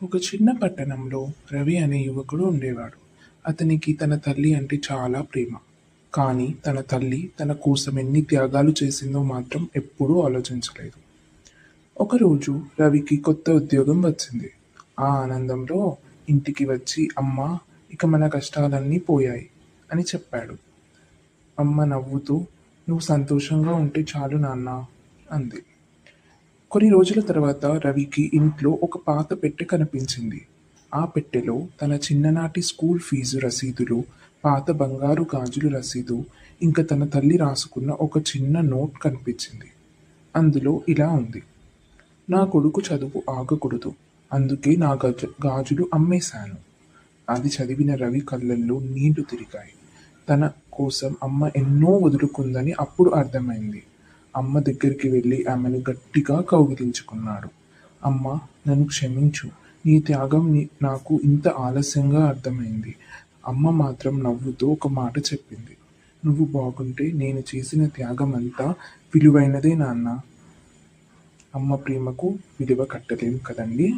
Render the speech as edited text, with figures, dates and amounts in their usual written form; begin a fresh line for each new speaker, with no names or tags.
ఒక చిన్న పట్టణంలో రవి అనే యువకుడు ఉండేవాడు. అతనికి తన తల్లి అంటే చాలా ప్రేమ. కానీ తన తల్లి తన కోసం ఎన్ని త్యాగాలు చేసిందో మాత్రం ఎప్పుడూ ఆలోచించలేదు. ఒకరోజు రవికి కొత్త ఉద్యోగం వచ్చింది. ఆ ఆనందంలో ఇంటికి వచ్చి అమ్మ, ఇక మన కష్టాలన్నీ పోయాయి అని చెప్పాడు. అమ్మ నవ్వుతూ, నువ్వు సంతోషంగా ఉంటే చాలు నాన్న అంది. కొన్ని రోజుల తర్వాత రవికి ఇంట్లో ఒక పాత పెట్టె కనిపించింది. ఆ పెట్టెలో తన చిన్ననాటి స్కూల్ ఫీజు రసీదులు, పాత బంగారు గాజుల రసీదు, ఇంకా తన తల్లి రాసుకున్న ఒక చిన్న నోట్ కనిపించింది. అందులో ఇలా ఉంది: నా కొడుకు చదువు ఆగకూడదు, అందుకే నా గాజులు అమ్మేశాను. అది చదివిన రవి కళ్ళల్లో నీళ్లు తిరిగాయి. తన కోసం అమ్మ ఎన్నో వదులుకుందని అప్పుడు అర్థమైంది. అమ్మ దగ్గరికి వెళ్ళి ఆమెను గట్టిగా కౌగిలించుకున్నాడు. అమ్మ, నన్ను క్షమించు. నీ త్యాగం నాకు ఇంత ఆలస్యంగా అర్థమైంది. అమ్మ మాత్రం నవ్వుతూ ఒక మాట చెప్పింది: నువ్వు బాగుంటే నేను చేసిన త్యాగం అంతా విలువైనదే నాన్న. అమ్మ ప్రేమకు విలువ కట్టలేం కదండి.